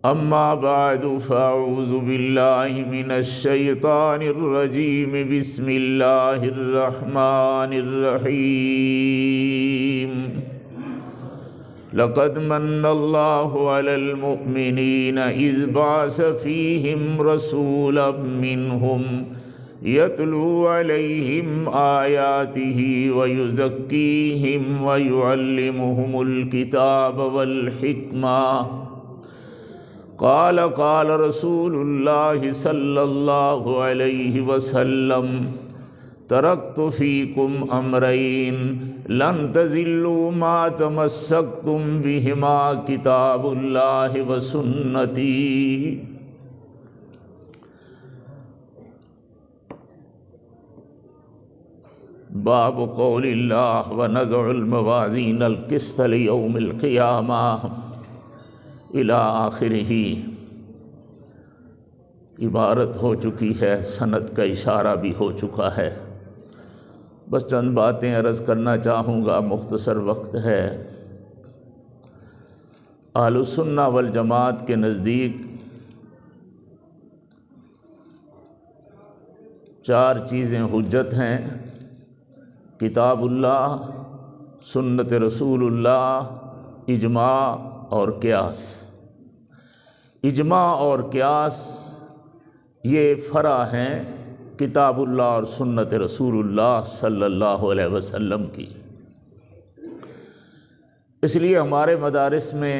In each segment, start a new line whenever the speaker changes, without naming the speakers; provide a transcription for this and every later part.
أما بعد فأعوذ بالله من الشيطان الرجيم بسم الله الرحمن الرحيم لقد من الله على المؤمنين إذ بعث فيهم رسولا منهم يتلو عليهم آياته ويزكيهم ويعلمهم الكتاب والحكمة قال رسول الله صلى الله عليه وسلم تركت فيكم أمرين لن تضلوا ما تمسكتم بهما كتاب الله وسنتي. باب قول الله ونضع الموازين القسط ليوم القيامة الی آخرہ. عبارت ہو چکی ہے، سند کا اشارہ بھی ہو چکا ہے. بس چند باتیں عرض کرنا چاہوں گا، مختصر وقت ہے. اہل السنہ والجماعت کے نزدیک 4 چیزیں حجت ہیں: کتاب اللہ، سنت رسول اللہ، اجماع اور قیاس. اجماع اور قیاس یہ فرع ہیں کتاب اللہ اور سنت رسول اللہ صلی اللہ علیہ وسلم کی. اس لیے ہمارے مدارس میں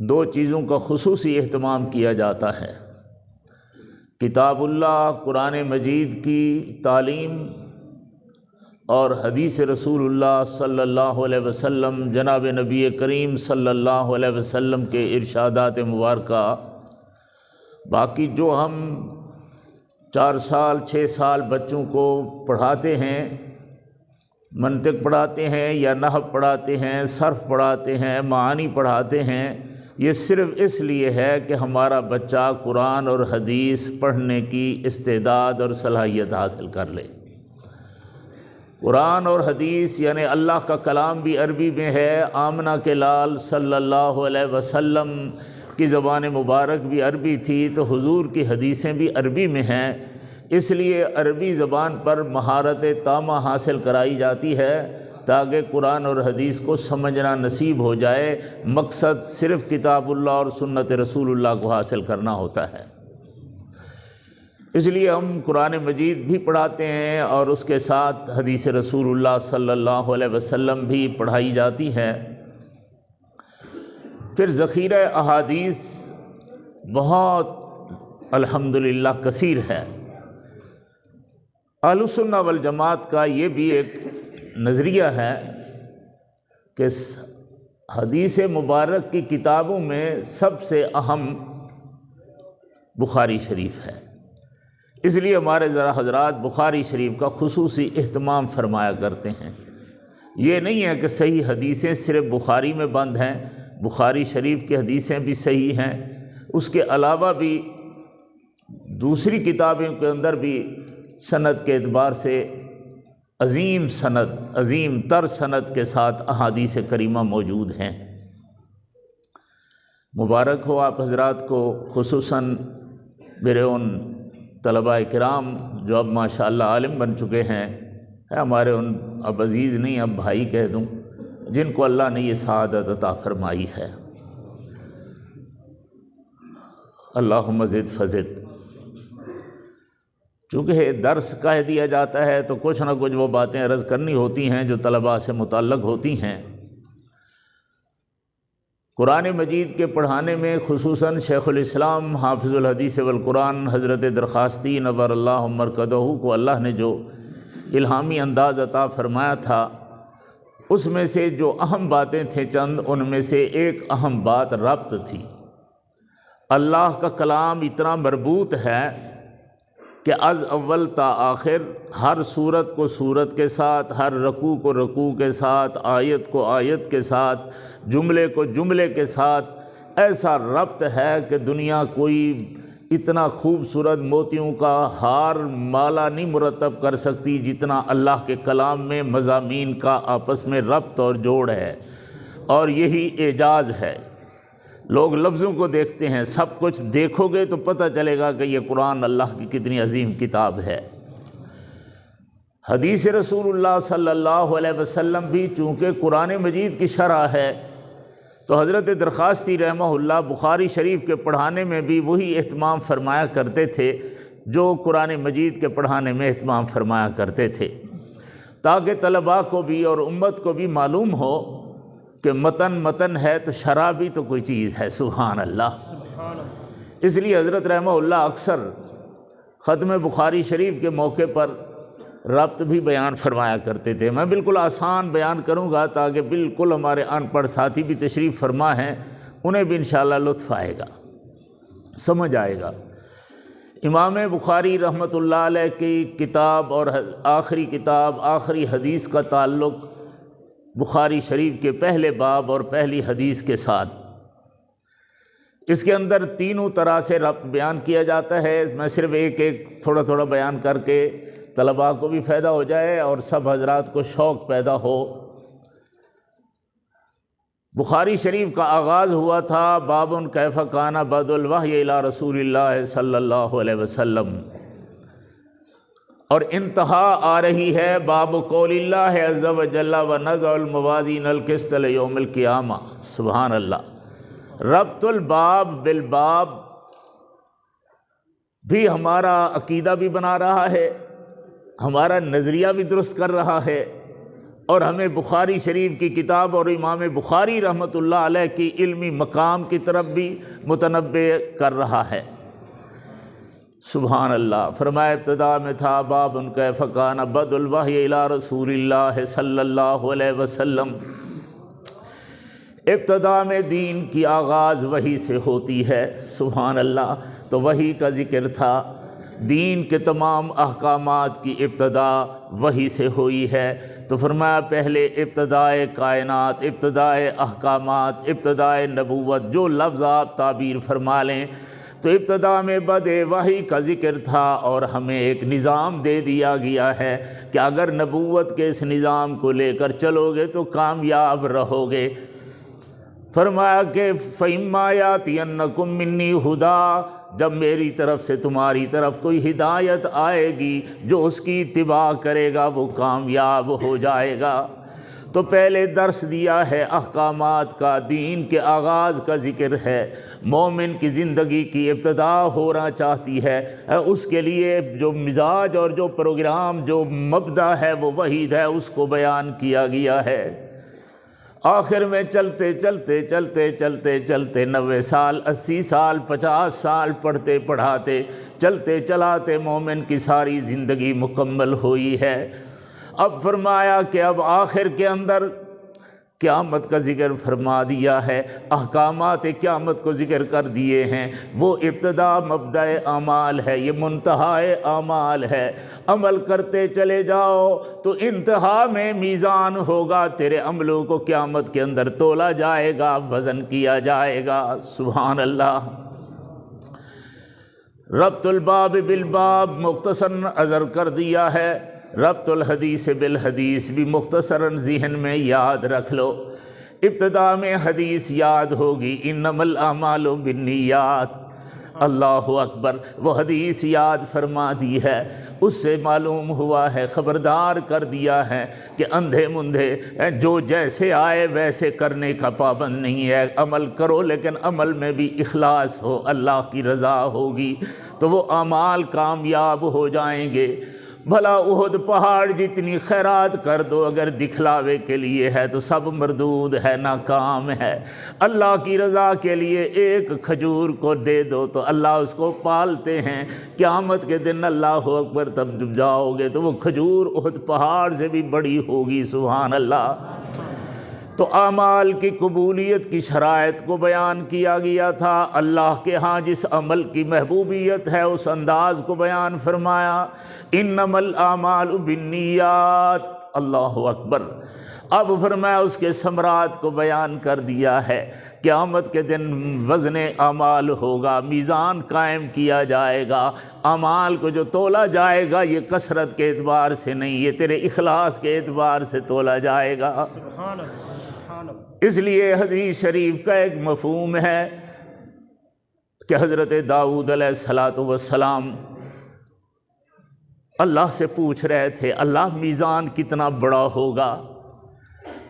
2 چیزوں کا خصوصی اہتمام کیا جاتا ہے: کتاب اللہ قرآن مجید کی تعلیم اور حدیث رسول اللہ صلی اللہ علیہ وسلم جناب نبی کریم صلی اللہ علیہ وسلم کے ارشادات مبارکہ. باقی جو ہم 4 سال 6 سال بچوں کو پڑھاتے ہیں، منطق پڑھاتے ہیں یا نحو پڑھاتے ہیں، صرف پڑھاتے ہیں، معانی پڑھاتے ہیں، یہ صرف اس لیے ہے کہ ہمارا بچہ قرآن اور حدیث پڑھنے کی استعداد اور صلاحیت حاصل کر لے. قرآن اور حدیث یعنی اللہ کا کلام بھی عربی میں ہے. آمنہ کے لال صلی اللہ علیہ وسلم کی زبان مبارک بھی عربی تھی، تو حضور کی حدیثیں بھی عربی میں ہیں. اس لیے عربی زبان پر مہارت تامہ حاصل کرائی جاتی ہے تاکہ قرآن اور حدیث کو سمجھنا نصیب ہو جائے. مقصد صرف کتاب اللہ اور سنت رسول اللہ کو حاصل کرنا ہوتا ہے. اس لیے ہم قرآن مجید بھی پڑھاتے ہیں اور اس کے ساتھ حدیث رسول اللہ صلی اللہ علیہ وسلم بھی پڑھائی جاتی ہے. پھر ذخیرہ احادیث بہت الحمدللہ کثیر ہے. اہل السنہ والجماعت کا یہ بھی ایک نظریہ ہے کہ حدیث مبارک کی کتابوں میں سب سے اہم بخاری شریف ہے. اس لیے ہمارے ذرا حضرات بخاری شریف کا خصوصی اہتمام فرمایا کرتے ہیں. یہ نہیں ہے کہ صحیح حدیثیں صرف بخاری میں بند ہیں، بخاری شریف کی حدیثیں بھی صحیح ہیں، اس کے علاوہ بھی دوسری کتابوں کے اندر بھی سند کے اعتبار سے عظیم سند، عظیم تر سند کے ساتھ احادیث کریمہ موجود ہیں. مبارک ہو آپ حضرات کو، خصوصاً میرے ان طلباء کرام جو اب ماشاءاللہ عالم بن چکے ہیں، ہمارے ان اب عزیز نہیں اب بھائی کہہ دوں، جن کو اللہ نے یہ سعادت عطا فرمائی ہے. اللہم زد فزد. چونکہ درس کہہ دیا جاتا ہے تو کچھ نہ کچھ وہ باتیں عرض کرنی ہوتی ہیں جو طلباء سے متعلق ہوتی ہیں. قرآن مجید کے پڑھانے میں خصوصاً شیخ الاسلام حافظ الحدیث والقرآن حضرت درخواستی نور اللہ مرکزہ کو اللہ نے جو الہامی انداز عطا فرمایا تھا، اس میں سے جو اہم باتیں تھیں چند، ان میں سے ایک اہم بات ربط تھی. اللہ کا کلام اتنا مربوط ہے کہ از اول تا آخر ہر صورت کو صورت کے ساتھ، ہر رکوع کو رکوع کے ساتھ، آیت کو آیت کے ساتھ، جملے کو جملے کے ساتھ ایسا ربط ہے کہ دنیا کوئی اتنا خوبصورت موتیوں کا ہار مالا نہیں مرتب کر سکتی جتنا اللہ کے کلام میں مضامین کا آپس میں ربط اور جوڑ ہے. اور یہی اعجاز ہے۔ لوگ لفظوں کو دیکھتے ہیں، سب کچھ دیکھو گے تو پتہ چلے گا کہ یہ قرآن اللہ کی کتنی عظیم کتاب ہے۔ حدیث رسول اللہ صلی اللہ علیہ وسلم بھی چونکہ قرآن مجید کی شرح ہے، تو حضرت درخاستی رحمہ اللہ بخاری شریف کے پڑھانے میں بھی وہی اہتمام فرمایا کرتے تھے جو قرآن مجید کے پڑھانے میں اہتمام فرمایا کرتے تھے، تاکہ طلباء کو بھی اور امت کو بھی معلوم ہو کہ متن ہے تو شرح بھی تو کوئی چیز ہے۔ سبحان اللہ۔ اس لیے حضرت رحمہ اللہ اکثر ختم بخاری شریف کے موقع پر ربط بھی بیان فرمایا کرتے تھے۔ میں بالکل آسان بیان کروں گا تاکہ بالکل ہمارے ان پڑھ ساتھی بھی تشریف فرما ہیں، انہیں بھی انشاءاللہ لطف آئے گا، سمجھ آئے گا۔ امام بخاری رحمۃ اللہ علیہ کی کتاب اور آخری کتاب آخری حدیث کا تعلق بخاری شریف کے پہلے باب اور پہلی حدیث کے ساتھ، اس کے اندر تینوں طرح سے ربط بیان کیا جاتا ہے۔ میں صرف ایک تھوڑا تھوڑا بیان کر کے طلباء کو بھی فائدہ ہو جائے اور سب حضرات کو شوق پیدا ہو۔ بخاری شریف کا آغاز ہوا تھا باب کیف کان بدء الوحی الی رسول اللہ صلی اللہ علیہ وسلم، اور انتہا آ رہی ہے باب قول اللہ عز وجل ونضع الموازین القسط لیوم القیامہ۔ سبحان اللہ۔ ربط الباب بالباب بھی ہمارا عقیدہ بھی بنا رہا ہے، ہمارا نظریہ بھی درست کر رہا ہے، اور ہمیں بخاری شریف کی کتاب اور امام بخاری رحمۃ اللہ علیہ کی علمی مقام کی طرف بھی متنبع کر رہا ہے۔ سبحان اللہ۔ فرمایا ابتدا میں تھا باب کیف کان بدء الوحی الی رسول اللہ صلی اللہ علیہ وسلم، ابتدا میں دین کی آغاز وحی سے ہوتی ہے۔ سبحان اللہ۔ تو وحی کا ذکر تھا، دین کے تمام احکامات کی ابتدا وحی سے ہوئی ہے، تو فرمایا پہلے ابتدائے کائنات، ابتدائے احکامات، ابتدائے نبوت، جو لفظ آپ تعبیر فرما لیں، تو ابتدا میں بدء وحی کا ذکر تھا، اور ہمیں ایک نظام دے دیا گیا ہے کہ اگر نبوت کے اس نظام کو لے کر چلو گے تو کامیاب رہو گے۔ فرمایا کہ فَإِمَّا يَأْتِيَنَّكُم مِّنِّي هُدًى، جب میری طرف سے تمہاری طرف کوئی ہدایت آئے گی، جو اس کی اتباع کرے گا وہ کامیاب ہو جائے گا۔ تو پہلے درس دیا ہے احکامات کا، دین کے آغاز کا ذکر ہے۔ مومن کی زندگی کی ابتدا ہونا چاہتی ہے، اس کے لیے جو مزاج اور جو پروگرام، جو مبدأ ہے وہ وحید ہے، اس کو بیان کیا گیا ہے۔ آخر میں چلتے چلتے چلتے چلتے چلتے 90 سال، 80 سال، 50 سال پڑھتے پڑھاتے، چلتے چلاتے مومن کی ساری زندگی مکمل ہوئی ہے۔ اب فرمایا کہ اب آخر کے اندر قیامت کا ذکر فرما دیا ہے، احکامات قیامت کو ذکر کر دیے ہیں۔ وہ ابتدا مبدأ اعمال ہے، یہ منتہائے اعمال ہے۔ عمل کرتے چلے جاؤ تو انتہا میں میزان ہوگا، تیرے عملوں کو قیامت کے اندر تولا جائے گا، وزن کیا جائے گا۔ سبحان اللہ۔ ربط الباب بالباب مختصراً عرض کر دیا ہے، ربط الحدیث بالحدیث بھی مختصراً ذہن میں یاد رکھ لو۔ ابتدا میں حدیث یاد ہوگی، انما الاعمال بالنیات، اللہ اکبر، وہ حدیث یاد فرما دی ہے۔ اس سے معلوم ہوا ہے، خبردار کر دیا ہے کہ اندھے مندھے جو جیسے آئے ویسے کرنے کا پابند نہیں ہے، عمل کرو لیکن عمل میں بھی اخلاص ہو، اللہ کی رضا ہوگی تو وہ اعمال کامیاب ہو جائیں گے۔ بھلا احد پہاڑ جتنی خیرات کر دو، اگر دکھلاوے کے لیے ہے تو سب مردود ہے، ناکام ہے۔ اللہ کی رضا کے لیے ایک کھجور کو دے دو تو اللہ اس کو پالتے ہیں، قیامت کے دن اللہ اکبر تب جب جاؤ گے تو وہ کھجور احد پہاڑ سے بھی بڑی ہوگی۔ سبحان اللہ۔ تو اعمال کی قبولیت کی شرائط کو بیان کیا گیا تھا، اللہ کے ہاں جس عمل کی محبوبیت ہے اس انداز کو بیان فرمایا، انما الاعمال بالنیات، اللہ اکبر۔ اب فرمایا اس کے ثمرات کو بیان کر دیا ہے، قیامت کے دن وزن اعمال ہوگا، میزان قائم کیا جائے گا، اعمال کو جو تولا جائے گا یہ کثرت کے اعتبار سے نہیں، یہ تیرے اخلاص کے اعتبار سے تولا جائے گا۔ اس لیے حدیث شریف کا ایک مفہوم ہے کہ حضرت داؤد علیہ السلام اللہ سے پوچھ رہے تھے اللہ میزان کتنا بڑا ہوگا؟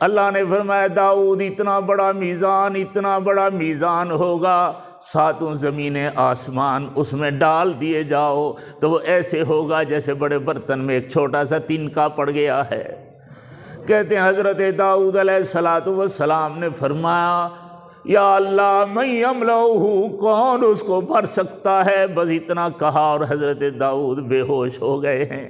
اللہ نے فرمایا داؤد اتنا بڑا میزان ہوگا، 7 زمینیں آسمان اس میں ڈال دیے جاؤ تو وہ ایسے ہوگا جیسے بڑے برتن میں ایک چھوٹا سا تنکا پڑ گیا ہے۔ کہتے ہیں حضرت داؤد علیہ السلام نے فرمایا یا اللہ من یملؤہ، کون اس کو بھر سکتا ہے؟ بس اتنا کہا اور حضرت داؤد بے ہوش ہو گئے ہیں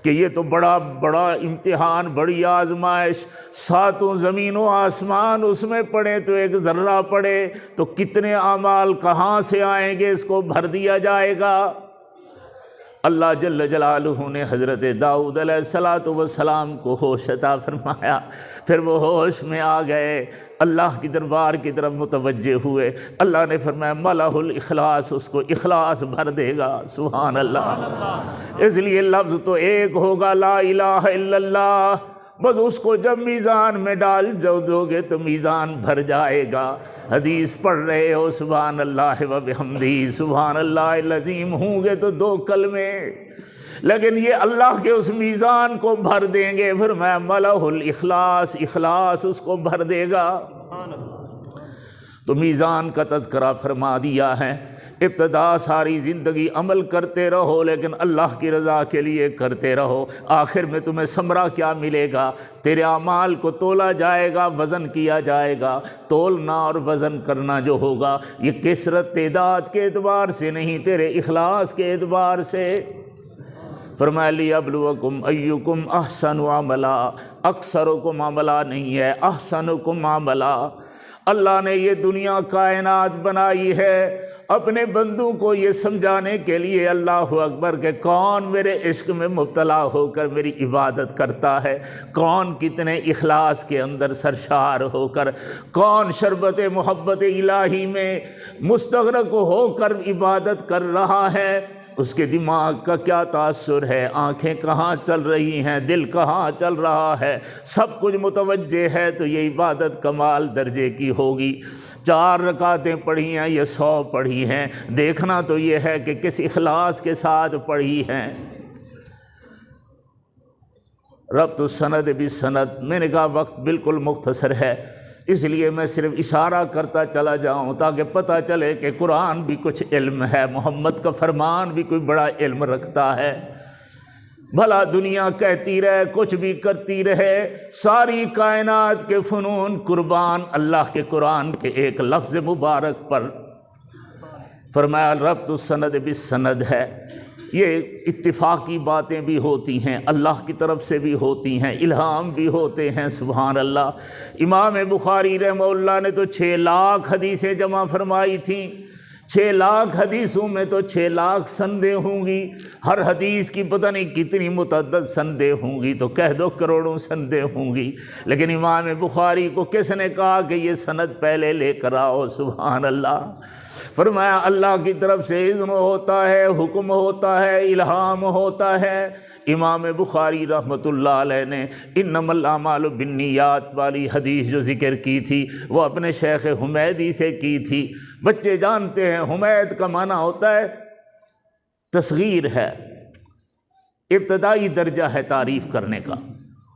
کہ یہ تو بڑا امتحان، بڑی آزمائش، 7 زمین و آسمان اس میں پڑے تو ایک ذرہ پڑے تو کتنے اعمال کہاں سے آئیں گے، اس کو بھر دیا جائے گا۔ اللہ جل جلالہ نے حضرت داؤد علیہ السلام کو ہوش عطا فرمایا، پھر وہ ہوش میں آ گئے، اللہ کی دربار کی طرف متوجہ ہوئے۔ اللہ نے فرمایا ملہ الاخلاص، اس کو اخلاص بھر دے گا۔ سبحان اللہ۔ اس لیے لفظ تو ایک ہوگا لا الہ الا اللہ، بس اس کو جب میزان میں ڈال دو گے تو میزان بھر جائے گا۔ حدیث پڑھ رہے ہو سبحان اللہ و بحمدہ سبحان اللہ العظیم ہوں گے تو 2 کلمے، لیکن یہ اللہ کے اس میزان کو بھر دیں گے، فرمایا ملہ الاخلاص، اخلاص اس کو بھر دے گا۔ تو میزان کا تذکرہ فرما دیا ہے۔ ابتدا ساری زندگی عمل کرتے رہو لیکن اللہ کی رضا کے لیے کرتے رہو، آخر میں تمہیں ثمرہ کیا ملے گا؟ تیرے اعمال کو تولا جائے گا، وزن کیا جائے گا۔ تولنا اور وزن کرنا جو ہوگا یہ کثرت تعداد کے اعتبار سے نہیں، تیرے اخلاص کے اعتبار سے۔ فرمایا لیبلوکم ایکم احسن عملا، اکثرکم عملا نہیں ہے، احسنکم عملا۔ اللہ نے یہ دنیا کائنات بنائی ہے اپنے بندوں کو یہ سمجھانے کے لیے، اللہ اکبر، کہ کون میرے عشق میں مبتلا ہو کر میری عبادت کرتا ہے، کون کتنے اخلاص کے اندر سرشار ہو کر، کون شربت محبت الہی میں مستغرق ہو کر عبادت کر رہا ہے، اس کے دماغ کا کیا تاثر ہے، آنکھیں کہاں چل رہی ہیں، دل کہاں چل رہا ہے، سب کچھ متوجہ ہے تو یہ عبادت کمال درجے کی ہوگی۔ 4 رکعتیں پڑھی ہیں یا 100 پڑھی ہیں، دیکھنا تو یہ ہے کہ کس اخلاص کے ساتھ پڑھی ہیں۔ ربط السند بالسند، میں نے کہا وقت بالکل مختصر ہے، اس لیے میں صرف اشارہ کرتا چلا جاؤں تاکہ پتہ چلے کہ قرآن بھی کچھ علم ہے، محمد کا فرمان بھی کوئی بڑا علم رکھتا ہے۔ بھلا دنیا کہتی رہے، کچھ بھی کرتی رہے، ساری کائنات کے فنون قربان اللہ کے قرآن کے ایک لفظ مبارک پر۔ فرمایا ربط السند بالسند ہے۔ یہ اتفاقی باتیں بھی ہوتی ہیں، اللہ کی طرف سے بھی ہوتی ہیں، الہام بھی ہوتے ہیں، سبحان اللہ۔ امام بخاری رحمہ اللہ نے تو 6 لاکھ حدیثیں جمع فرمائی تھیں، 6 لاکھ حدیثوں میں تو 6 لاکھ سندیں ہوں گی، ہر حدیث کی پتہ نہیں کتنی متعدد سندیں ہوں گی، تو کہہ دو کروڑوں سندیں ہوں گی، لیکن امام بخاری کو کس نے کہا کہ یہ سند پہلے لے کر آؤ؟ سبحان اللہ۔ فرمایا اللہ کی طرف سے اذن ہوتا ہے، حکم ہوتا ہے، الہام ہوتا ہے۔ امام بخاری رحمۃ اللہ علیہ نے انما الاعمال بالنیات والی حدیث جو ذکر کی تھی وہ اپنے شیخ حمیدی سے کی تھی۔ بچے جانتے ہیں حمید کا معنی ہوتا ہے تصغیر ہے، ابتدائی درجہ ہے تعریف کرنے کا،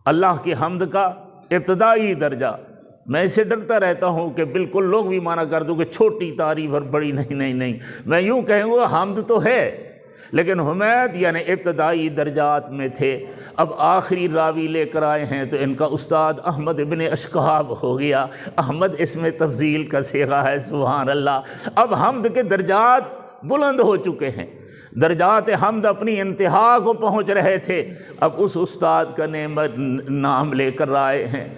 اللہ کی حمد کا ابتدائی درجہ۔ میں اس سے ڈرتا رہتا ہوں کہ بالکل لوگ بھی مانا کر دوں کہ چھوٹی تعریف اور بڑی نہیں، میں یوں کہوں گا حمد تو ہے، لیکن حمید یعنی ابتدائی درجات میں تھے۔ اب آخری راوی لے کر آئے ہیں تو ان کا استاد احمد ابن اشکاب ہو گیا، احمد اس میں تفضیل کا صیغہ ہے، سبحان اللہ۔ اب حمد کے درجات بلند ہو چکے ہیں، درجات حمد اپنی انتہا کو پہنچ رہے تھے، اب اس استاد کا نام لے کر آئے ہیں۔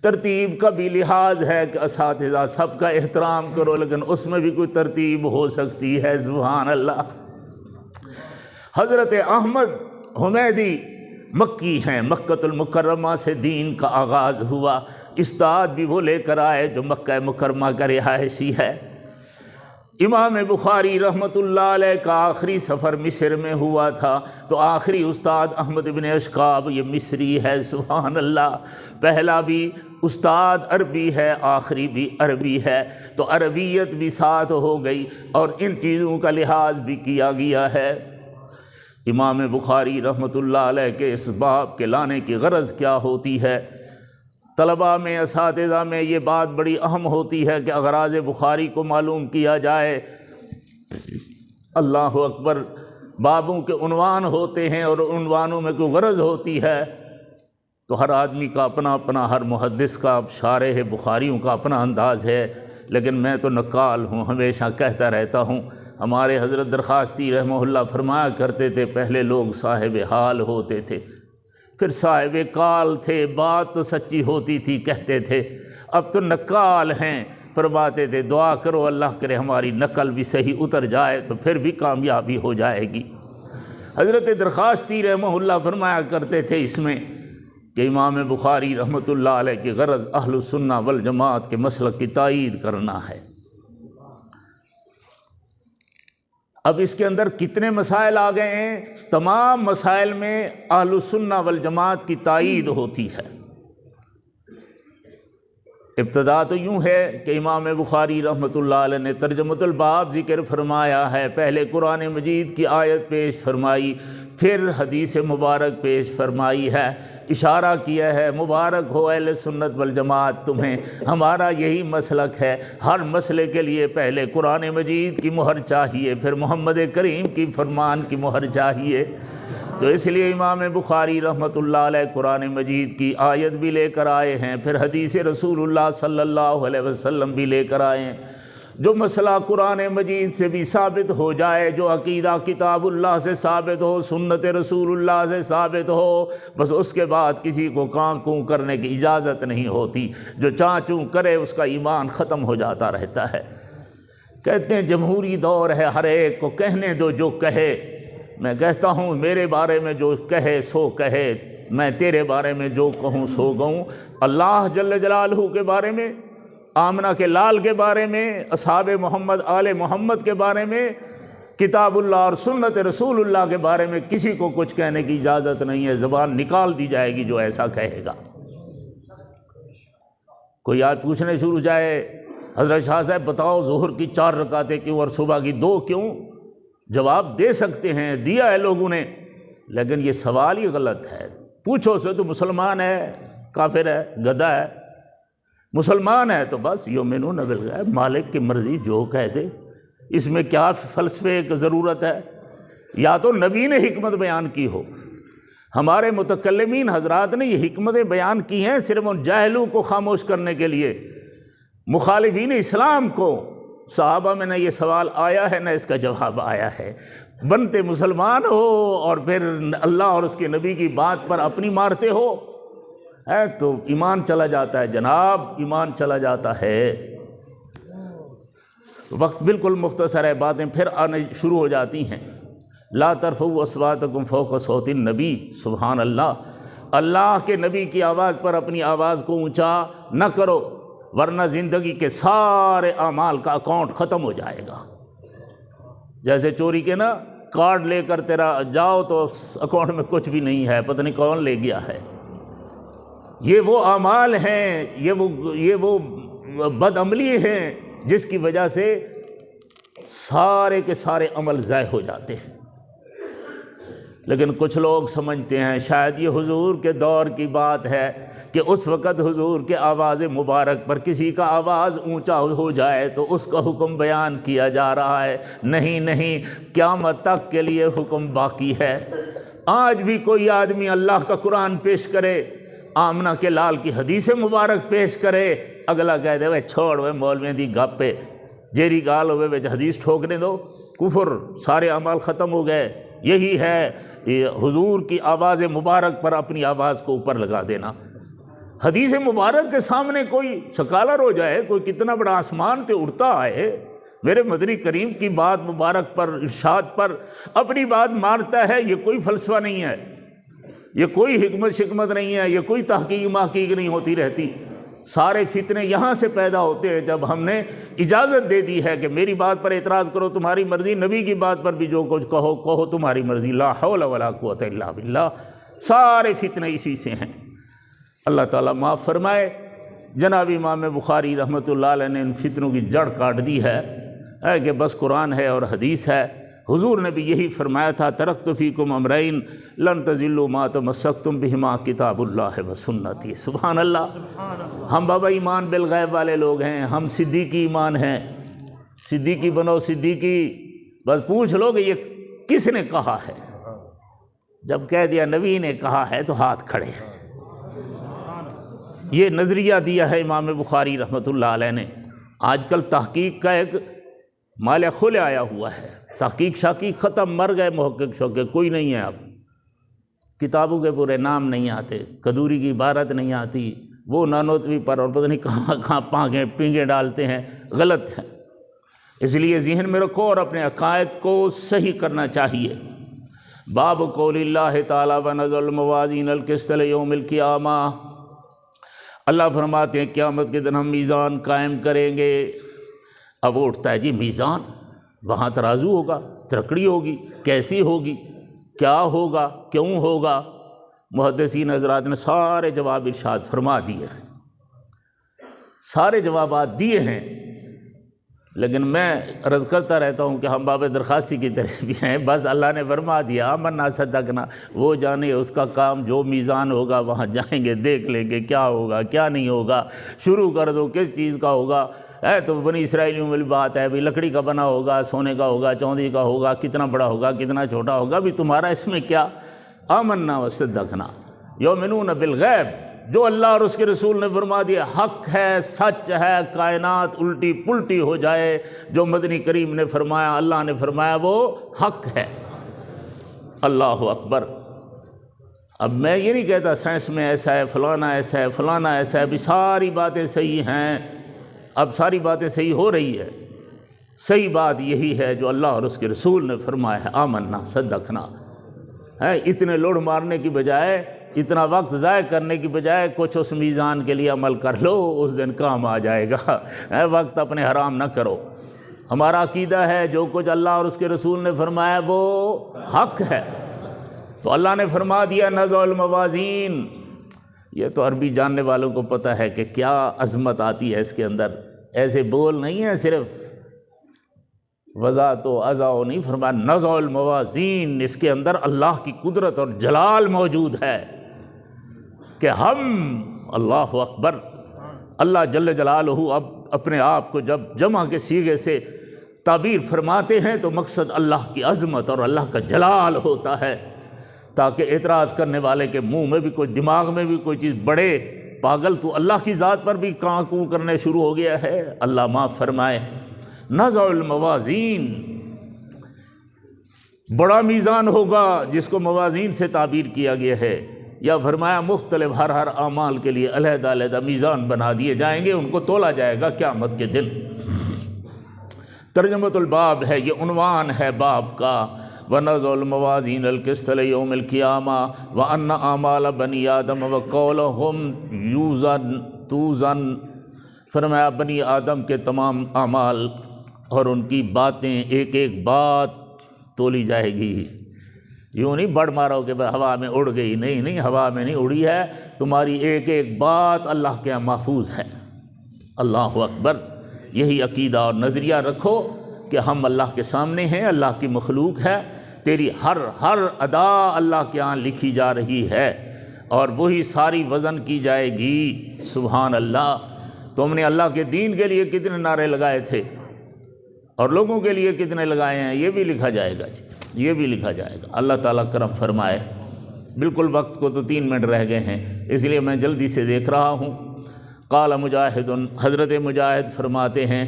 ترتیب کا بھی لحاظ ہے کہ اساتذہ سب کا احترام کرو، لیکن اس میں بھی کوئی ترتیب ہو سکتی ہے، سبحان اللہ۔ حضرت احمد حمیدی مکی ہیں، مکہ المکرمہ سے دین کا آغاز ہوا، استاد بھی وہ لے کر آئے جو مکہ مکرمہ کا رہائشی ہے۔ امام بخاری رحمۃ اللہ علیہ کا آخری سفر مصر میں ہوا تھا، تو آخری استاد احمد بن اشکاب یہ مصری ہے، سبحان اللہ، پہلا بھی استاد عربی ہے، آخری بھی عربی ہے، تو عربیت بھی ساتھ ہو گئی اور ان چیزوں کا لحاظ بھی کیا گیا ہے۔ امام بخاری رحمۃ اللہ علیہ کے اس باب کے لانے کی غرض کیا ہوتی ہے؟ طلباء میں، اساتذہ میں یہ بات بڑی اہم ہوتی ہے کہ اغراض بخاری کو معلوم کیا جائے۔ اللہ اکبر، بابوں کے عنوان ہوتے ہیں اور عنوانوں میں کوئی غرض ہوتی ہے، تو ہر آدمی کا اپنا اپنا، ہر محدث کا، شارح بخاریوں کا اپنا انداز ہے، لیکن میں تو نقال ہوں، ہمیشہ کہتا رہتا ہوں۔ ہمارے حضرت درخاستی رحمہ اللہ فرمایا کرتے تھے، پہلے لوگ صاحب حال ہوتے تھے، پھر صاحب کال تھے، بات تو سچی ہوتی تھی کہتے تھے، اب تو نقال ہیں، فرماتے تھے دعا کرو اللہ کرے ہماری نقل بھی صحیح اتر جائے تو پھر بھی کامیابی ہو جائے گی۔ حضرت درخاستی رحمہ اللہ فرمایا کرتے تھے اس میں کہ امام بخاری رحمۃ اللہ علیہ کی غرض اہل السنہ والجماعت کے مسلک کی تائید کرنا ہے۔ اب اس کے اندر کتنے مسائل آ گئے ہیں؟ تمام مسائل میں اہل السنہ والجماعت کی تائید ہوتی ہے۔ ابتدا تو یوں ہے کہ امام بخاری رحمۃ اللہ علیہ نے ترجمۃ الباب ذکر فرمایا ہے، پہلے قرآن مجید کی آیت پیش فرمائی، پھر حدیث مبارک پیش فرمائی ہے، اشارہ کیا ہے مبارک ہو اہل سنت والجماعت تمہیں، ہمارا یہی مسلک ہے، ہر مسئلے کے لیے پہلے قرآن مجید کی مہر چاہیے، پھر محمد کریم کی فرمان کی مہر چاہیے۔ تو اس لیے امام بخاری رحمۃ اللہ علیہ قرآن مجید کی آیت بھی لے کر آئے ہیں، پھر حدیث رسول اللہ صلی اللہ علیہ وسلم بھی لے کر آئے ہیں۔ جو مسئلہ قرآن مجید سے بھی ثابت ہو جائے، جو عقیدہ کتاب اللہ سے ثابت ہو، سنت رسول اللہ سے ثابت ہو، بس اس کے بعد کسی کو کاں کوں کرنے کی اجازت نہیں ہوتی۔ جو چاں چوں کرے اس کا ایمان ختم ہو جاتا رہتا ہے۔ کہتے ہیں جمہوری دور ہے، ہر ایک کو کہنے دو جو کہے۔ میں کہتا ہوں میرے بارے میں جو کہے سو کہے، میں تیرے بارے میں جو کہوں سو کہوں۔ اللہ جل جلالہ کے بارے میں، آمنہ کے لال کے بارے میں، اصحاب محمد آل محمد کے بارے میں، کتاب اللہ اور سنت رسول اللہ کے بارے میں کسی کو کچھ کہنے کی اجازت نہیں ہے، زبان نکال دی جائے گی جو ایسا کہے گا۔ کوئی آج پوچھنے شروع جائے حضرت شاہ صاحب بتاؤ ظہر کی 4 رکعتیں کیوں اور صبح کی 2 کیوں؟ جواب دے سکتے ہیں، دیا ہے لوگوں نے، لیکن یہ سوال ہی غلط ہے۔ پوچھو سے تو مسلمان ہے، کافر ہے، گدھا ہے، مسلمان ہے تو بس یؤمنون بالغیب، مالک کی مرضی جو کہہ دے، اس میں کیا فلسفے کی ضرورت ہے؟ یا تو نبی نے حکمت بیان کی ہو، ہمارے متکلمین حضرات نے یہ حکمتیں بیان کی ہیں صرف ان جاہلوں کو خاموش کرنے کے لیے، مخالفین اسلام کو۔ صحابہ میں نہ یہ سوال آیا ہے نہ اس کا جواب آیا ہے۔ بنتے مسلمان ہو اور پھر اللہ اور اس کے نبی کی بات پر اپنی مارتے ہو، تو ایمان چلا جاتا ہے جناب، ایمان چلا جاتا ہے۔ وقت بالکل مختصر ہے، باتیں پھر آنے شروع ہو جاتی ہیں۔ لا ترفعوا اصواتکم فوق صوت النبی، سبحان اللہ، اللہ کے نبی کی آواز پر اپنی آواز کو اونچا نہ کرو، ورنہ زندگی کے سارے اعمال کا اکاؤنٹ ختم ہو جائے گا۔ جیسے چوری کے نا کارڈ لے کر تیرا جاؤ تو اکاؤنٹ میں کچھ بھی نہیں ہے، پتہ نہیں کون لے گیا ہے۔ یہ وہ اعمال ہیں، یہ وہ بد عملی ہیں جس کی وجہ سے سارے کے سارے عمل ضائع ہو جاتے ہیں۔ لیکن کچھ لوگ سمجھتے ہیں شاید یہ حضور کے دور کی بات ہے کہ اس وقت حضور کے آواز مبارک پر کسی کا آواز اونچا ہو جائے تو اس کا حکم بیان کیا جا رہا ہے۔ نہیں نہیں، قیامت تک کے لیے حکم باقی ہے۔ آج بھی کوئی آدمی اللہ کا قرآن پیش کرے، آمنہ کے لال کی حدیث مبارک پیش کرے، اگلا کہہ دے چھوڑ وے مولوی دی گپ پہ جیری گال ہوئے وے حدیث ٹھوکنے دو، کفر، سارے اعمال ختم ہو گئے۔ یہی ہے حضور کی آواز مبارک پر اپنی آواز کو اوپر لگا دینا۔ حدیث مبارک کے سامنے کوئی سکالر ہو جائے، کوئی کتنا بڑا آسمان سے اڑتا آئے، میرے مدنی کریم کی بات مبارک پر، ارشاد پر اپنی بات مارتا ہے، یہ کوئی فلسفہ نہیں ہے، یہ کوئی حکمت شکمت نہیں ہے، یہ کوئی تحقیق محقیق نہیں ہوتی رہتی۔ سارے فتنے یہاں سے پیدا ہوتے ہیں جب ہم نے اجازت دے دی ہے کہ میری بات پر اعتراض کرو تمہاری مرضی، نبی کی بات پر بھی جو کچھ کہو کہو تمہاری مرضی، لا حول ولا قوت الا باللہ۔ سارے فتنے اسی سے ہیں، اللہ تعالیٰ معاف فرمائے۔ جناب امام بخاری رحمۃ اللہ علیہ نے ان فتنوں کی جڑ کاٹ دی ہے کہ بس قرآن ہے اور حدیث ہے۔ حضور نے بھی یہی فرمایا تھا، ترکت فیکم امرین لن تضلوا ما تمسکتم بہما کتاب اللہ و سنتی۔ سبحان اللہ۔ ہم بابا ایمان بالغیب والے لوگ ہیں، ہم صدیقی ایمان ہیں، صدیقی بنو صدیقی۔ بس پوچھ لو کہ یہ کس نے کہا ہے، جب کہہ دیا نبی نے کہا ہے تو ہاتھ کھڑے۔ یہ نظریہ دیا ہے امام بخاری رحمۃ اللہ علیہ نے۔ آج کل تحقیق کا ایک مال خل آیا ہوا ہے، تحقیق شاقیق ختم، مر گئے محقق شوقے، کوئی نہیں ہے اب، کتابوں کے پورے نام نہیں آتے، قدوری کی عبارت نہیں آتی، وہ نانوتوی پر اور پتہ نہیں کہاں کہاں پانگیں پینگیں ڈالتے ہیں، غلط ہے۔ اس لیے ذہن میں رکھو اور اپنے عقائد کو صحیح کرنا چاہیے۔ باب قول اللہ تعالیٰ ونضع الموازین القسط لیوم القیامہ، اللہ فرماتے ہیں قیامت کے دن ہم میزان قائم کریں گے۔ اب اٹھتا ہے جی میزان، وہاں ترازو ہوگا، ترکڑی ہوگی، کیسی ہوگی، کیا ہوگا، کیوں ہوگا؟ محدثین حضرات نے سارے جواب ارشاد فرما دیے ہیں، سارے جوابات دیے ہیں، لیکن میں عرض کرتا رہتا ہوں کہ ہم باب درخواستی کی طرح بھی ہیں۔ بس اللہ نے فرما دیا آمنا صدقنا، وہ جانے اس کا کام، جو میزان ہوگا وہاں جائیں گے، دیکھ لیں گے کیا ہوگا کیا نہیں ہوگا، شروع کر دو کس چیز کا ہوگا۔ تو بنی اسرائیلیوں میں بھی بات ہے، بھی لکڑی کا بنا ہوگا، سونے کا ہوگا، چاندی کا ہوگا، کتنا بڑا ہوگا کتنا چھوٹا ہوگا، بھی تمہارا اس میں کیا؟ آمنا وصدقنا یؤمنون بالغیب، جو اللہ اور اس کے رسول نے فرما دیا حق ہے، سچ ہے، کائنات الٹی پلٹی ہو جائے، جو مدنی کریم نے فرمایا، اللہ نے فرمایا، وہ حق ہے۔ اللہ اکبر۔ اب میں یہ نہیں کہتا سائنس میں ایسا ہے، فلانا ایسا ہے، فلانا ایسا ہے، بھی ساری باتیں صحیح ہیں، اب ساری باتیں صحیح ہو رہی ہے۔ صحیح بات یہی ہے جو اللہ اور اس کے رسول نے فرمایا ہے، آمنا صدقنا۔ اتنے لوڑ مارنے کی بجائے، اتنا وقت ضائع کرنے کی بجائے کچھ اس میزان کے لیے عمل کر لو، اس دن کام آ جائے گا۔ وقت اپنے حرام نہ کرو۔ ہمارا عقیدہ ہے جو کچھ اللہ اور اس کے رسول نے فرمایا وہ حق ہے۔ تو اللہ نے فرما دیا نضع الموازین، یہ تو عربی جاننے والوں کو پتہ ہے کہ کیا عظمت آتی ہے اس کے اندر، ایسے بول نہیں ہے صرف وضع تو اضع نہیں فرمایا، نضع الموازین، اس کے اندر اللہ کی قدرت اور جلال موجود ہے کہ ہم، اللہ اکبر، اللہ جل جلالہ اب اپنے آپ کو جب جمع کے صیغے سے تعبیر فرماتے ہیں تو مقصد اللہ کی عظمت اور اللہ کا جلال ہوتا ہے، تاکہ اعتراض کرنے والے کے منہ میں بھی کوئی، دماغ میں بھی کوئی چیز بڑھے، پاگل تو اللہ کی ذات پر بھی کاں کوں کرنے شروع ہو گیا ہے۔ اللہ معاف فرمائے۔ نضع الموازین، بڑا میزان ہوگا جس کو موازین سے تعبیر کیا گیا ہے، یا فرمایا مختلف ہر اعمال کے لیے علیحدہ علیحدہ میزان بنا دیے جائیں گے، ان کو تولا جائے گا قیامت کے دن۔ ترجمۃ الباب ہے، یہ عنوان ہے باب کا، وَنَضَعُ الْمَوَازِينَ الْقِسْطَ لِيَوْمِ الْقِيَامَةِ وَأَنَّ أَعْمَالَ بَنِي آدَمَ وَقَوْلَهُمْ تُوزَنُ، فرمایا بنی آدم کے تمام اعمال اور ان کی باتیں، ایک ایک بات تولی جائے گی۔ یوں نہیں بڑھ مارو کہ ہوا میں اڑ گئی، نہیں، ہوا میں نہیں اڑی ہے، تمہاری ایک ایک بات اللہ کے یہاں محفوظ ہے۔ اللہ اکبر۔ یہی عقیدہ اور نظریہ رکھو کہ ہم اللہ کے سامنے ہیں، اللہ کی مخلوق ہے، تیری ہر ادا اللہ کے ہاں لکھی جا رہی ہے اور وہی ساری وزن کی جائے گی۔ سبحان اللہ۔ تم نے اللہ کے دین کے لیے کتنے نعرے لگائے تھے اور لوگوں کے لیے کتنے لگائے ہیں، یہ بھی لکھا جائے گا، یہ بھی لکھا جائے گا۔ اللہ تعالیٰ کرم فرمائے۔ بالکل وقت کو تو 3 منٹ رہ گئے ہیں، اس لیے میں جلدی سے دیکھ رہا ہوں۔ قال مجاہد، حضرت مجاہد فرماتے ہیں،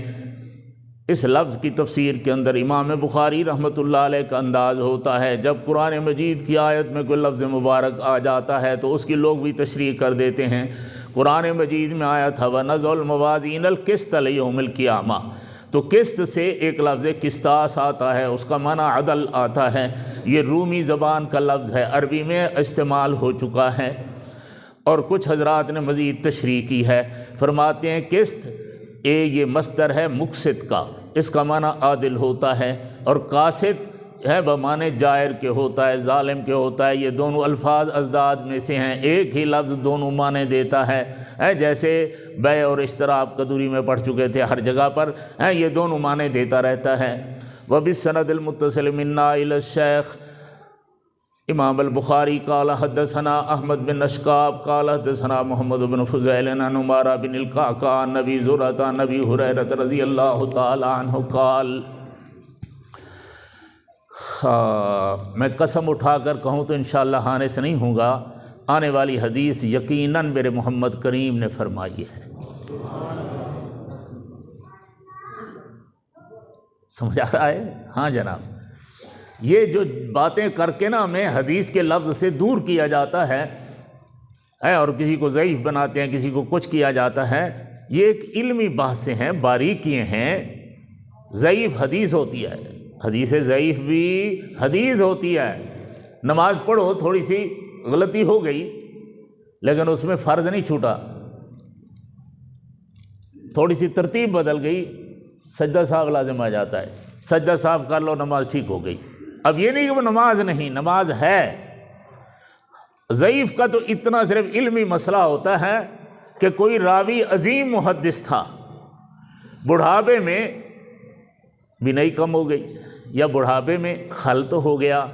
اس لفظ کی تفسیر کے اندر امام بخاری رحمۃ اللہ علیہ کا انداز ہوتا ہے، جب قرآن مجید کی آیت میں کوئی لفظ مبارک آ جاتا ہے تو اس کی لوگ بھی تشریح کر دیتے ہیں۔ قرآن مجید میں آیا تھا وَنَضَعُ الْمَوَازِينَ الْقِسْطَ لِيَوْمِ الْقِيَامَةِ، تو قسط سے ایک لفظ قسطاس آتا ہے، اس کا معنی عدل آتا ہے۔ یہ رومی زبان کا لفظ ہے، عربی میں استعمال ہو چکا ہے۔ اور کچھ حضرات نے مزید تشریح کی ہے، فرماتے ہیں قسط یہ مصدر ہے مقسط کا، اس کا معنی عادل ہوتا ہے، اور قاسط ہے بمعنی جائر کے ہوتا ہے، ظالم کے ہوتا ہے۔ یہ دونوں الفاظ ازداد میں سے ہیں، ایک ہی لفظ دونوں معنی دیتا ہے، جیسے بیع اور اشتراء آپ قدوری میں پڑھ چکے تھے ہر جگہ پر، یہ دونوں معنی دیتا رہتا ہے۔ وبالسند المتصل منا الی الشیخ امام البخاری قال حدثنا احمد بن اشکاب قال حدثنا محمد بن فضیل عن عمارہ بن القعقاع عن نبی زرعۃ عن نبی ہریرہ رضی اللہ تعالی عنہ قال، میں قسم اٹھا کر کہوں تو انشاءاللہ حانس نہیں ہوں گا، آنے والی حدیث یقیناً میرے محمد کریم نے فرمائی ہے۔ سمجھ آ رہا ہے؟ ہاں جناب، یہ جو باتیں کر کے نا ہمیں حدیث کے لفظ سے دور کیا جاتا ہے اور کسی کو ضعیف بناتے ہیں، کسی کو کچھ کیا جاتا ہے، یہ ایک علمی بحثیں ہیں، باریکیاں ہیں۔ ضعیف حدیث ہوتی ہے، حدیث ضعیف بھی حدیث ہوتی ہے۔ نماز پڑھو، تھوڑی سی غلطی ہو گئی لیکن اس میں فرض نہیں چھوٹا، تھوڑی سی ترتیب بدل گئی، سجدہ صاحب لازم آ جاتا ہے، سجدہ صاحب کر لو، نماز ٹھیک ہو گئی۔ اب یہ نہیں کہ وہ نماز نہیں، نماز ہے۔ ضعیف کا تو اتنا صرف علمی مسئلہ ہوتا ہے کہ کوئی راوی عظیم محدث تھا، بڑھاپے میں بینائی کم ہو گئی یا بڑھاپے میں خلط ہو گیا،